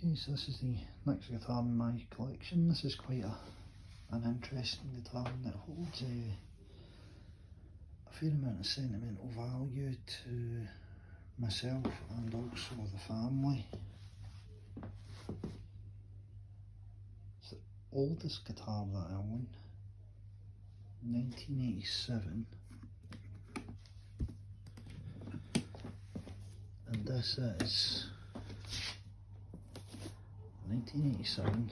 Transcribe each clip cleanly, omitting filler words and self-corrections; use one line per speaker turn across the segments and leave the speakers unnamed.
Okay, so this is the next guitar in my collection. This is quite an interesting guitar, and it holds a fair amount of sentimental value to myself and also the family. It's the oldest guitar that I own, 1987, and this is 1987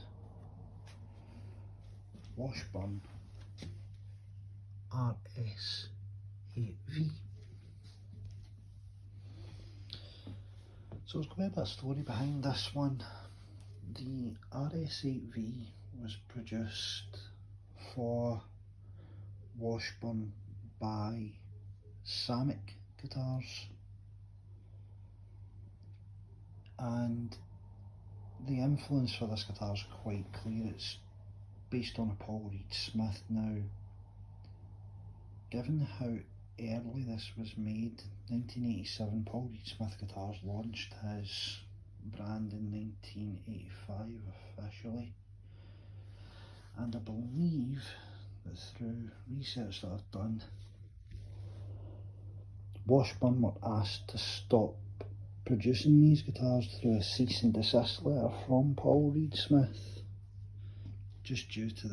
Washburn RS-8V. So there's quite a bit of story behind this one. The RS-8V was produced for Washburn by Samick Guitars, and the influence for this guitar is quite clear. It's based on a Paul Reed Smith. Now, given how early this was made, 1987, Paul Reed Smith Guitars launched his brand in 1985 officially, and I believe that through research that I've done, Washburn were asked to stop producing these guitars through a cease and desist letter from Paul Reed Smith, just due to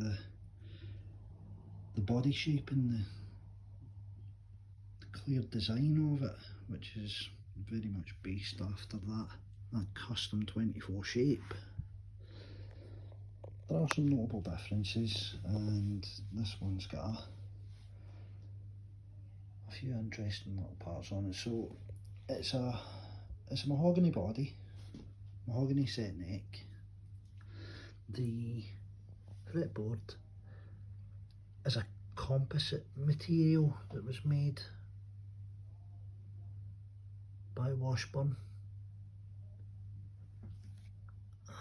the body shape and the clear design of it, which is very much based after that custom 24 shape. There are some notable differences, and this one's got a few interesting little parts on it. So it's a mahogany body, mahogany set neck. The fretboard is a composite material that was made by Washburn,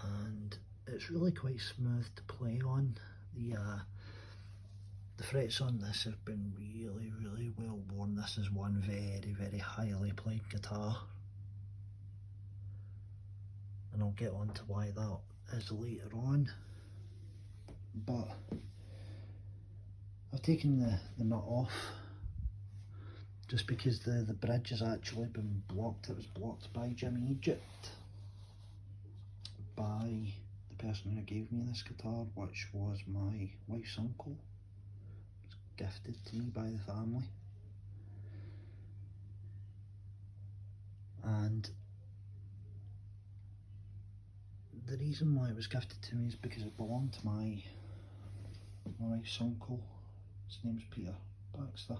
and it's really quite smooth to play on. The frets on this have been really well worn. This is one very highly played guitar, and I'll get on to why that is later on. But I've taken the nut off just because the bridge has actually been blocked. It was blocked by Jimmy Egypt, by the person who gave me this guitar, which was my wife's uncle. It was gifted to me by the family, and the reason why it was gifted to me is because it belonged to my wife's uncle. His name's Peter Baxter.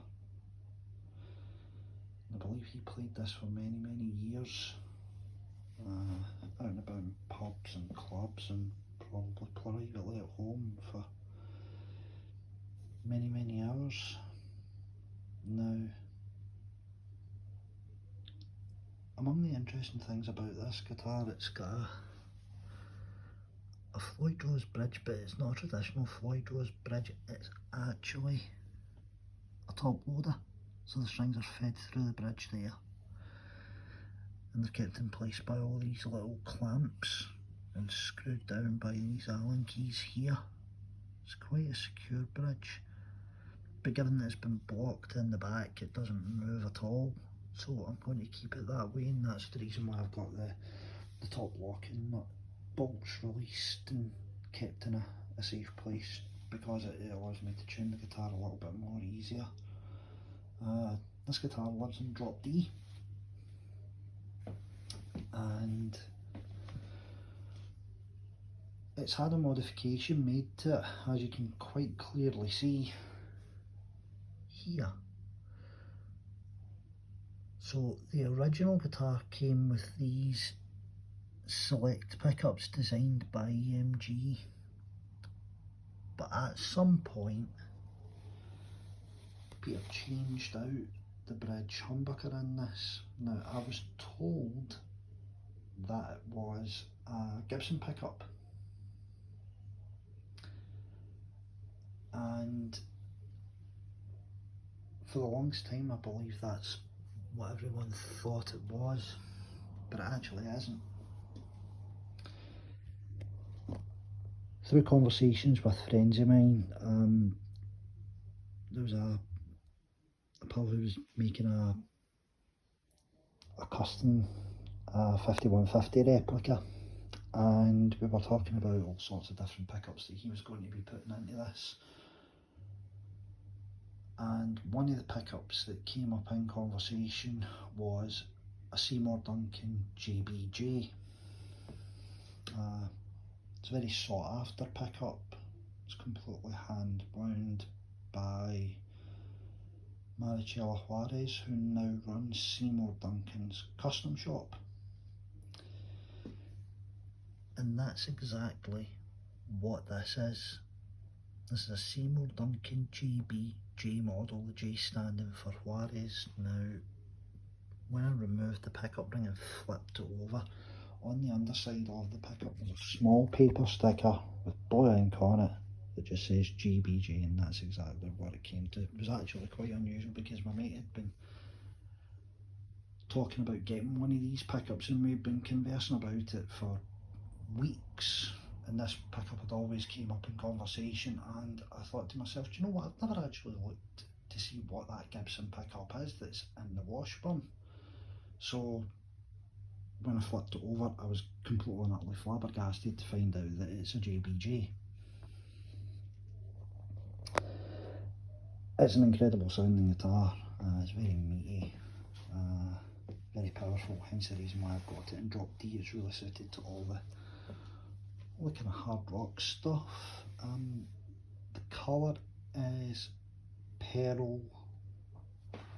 I believe he played this for many years, out and about in pubs and clubs, and probably privately at home for many hours. Now, among the interesting things about this guitar, it's got a Floyd Rose bridge, but it's not a traditional Floyd Rose bridge. It's actually a top loader, so the strings are fed through the bridge there, and they're kept in place by all these little clamps and screwed down by these Allen keys here. It's quite a secure bridge, but given that it's been blocked in the back, it doesn't move at all, so I'm going to keep it that way, and that's the reason why I've got the top locking nut bolts released and kept in a safe place, because it allows me to tune the guitar a little bit more easier. This guitar lives in drop D, and it's had a modification made to it, as you can quite clearly see here. So the original guitar came with these select pickups designed by EMG, but at some point Peter changed out the bridge humbucker in this. Now, I was told that it was a Gibson pickup, and for the longest time I believe that's what everyone thought it was, but it actually isn't. through conversations with friends of mine, there was a pal who was making a custom 5150 replica, and we were talking about all sorts of different pickups that he was going to be putting into this. And one of the pickups that came up in conversation was a Seymour Duncan JBJ. It's a very sought after pickup. It's completely hand wound by Maricela Juarez, who now runs Seymour Duncan's custom shop. And that's exactly what this is. This is a Seymour Duncan JBJ model, the J standing for Juarez. Now, when I removed the pickup ring and flipped it over, on the underside of the pickup there's a small paper sticker with blue ink on it that just says JBJ, and that's exactly what it came to. It was actually quite unusual because my mate had been talking about getting one of these pickups and we'd been conversing about it for weeks, and this pickup had always came up in conversation, and I thought to myself, do you know what, I've never actually looked to see what that Gibson pickup is that's in the Washburn. So when I flipped it over, I was completely and utterly flabbergasted to find out that it's a JBJ. It's an incredible sounding guitar, it's very meaty, very powerful, hence the reason why I've got it in drop D. It's really suited to all the kind of hard rock stuff. The colour is pearl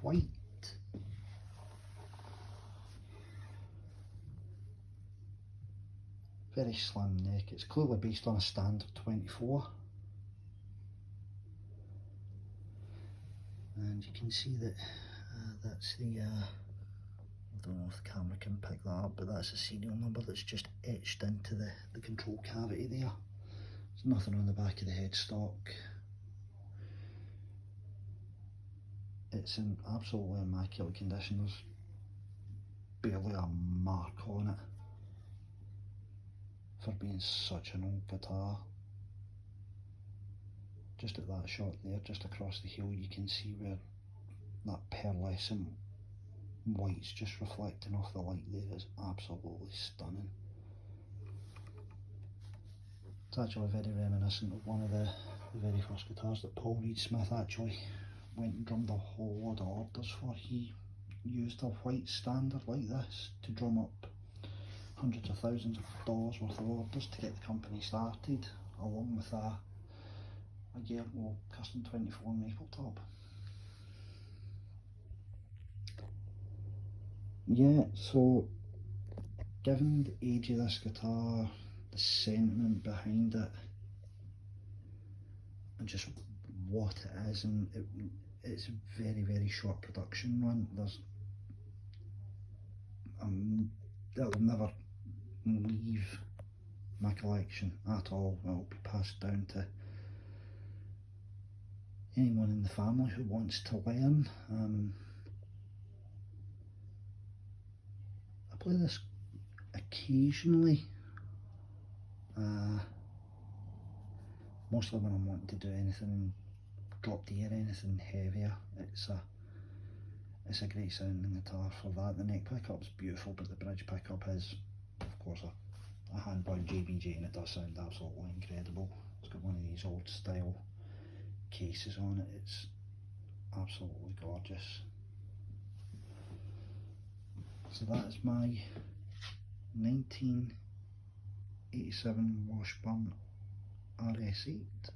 white. Very slim neck. It's clearly based on a standard 24. And you can see that that's the, I don't know if the camera can pick that up, but that's a serial number that's just etched into the control cavity there. There's nothing on the back of the headstock. It's in absolutely immaculate condition. There's barely a mark on it for being such an old guitar. Just at that shot there, just across the heel, you can see where that pearlescent white's just reflecting off the light there is absolutely stunning. It's actually very reminiscent of one of the very first guitars that Paul Reed Smith actually went and drummed a whole lot of orders for. He used a white standard like this to drum up hundreds of thousands of dollars worth of orders to get the company started, along with a yellow custom 24 maple top. Yeah, so given the age of this guitar, the sentiment behind it, and just what it is, and it's a very, very short production run. There's it'll never leave my collection at all. It'll be passed down to anyone in the family who wants to learn. I play this occasionally, mostly when I'm wanting to do anything drop D or anything heavier. It's a great sounding guitar for that. The neck pickup's beautiful, but the bridge pickup is, of course, a hand-wound JBJ, and it does sound absolutely incredible. It's got one of these old style cases on it. It's absolutely gorgeous. So that is my 1987 Washburn RS-8.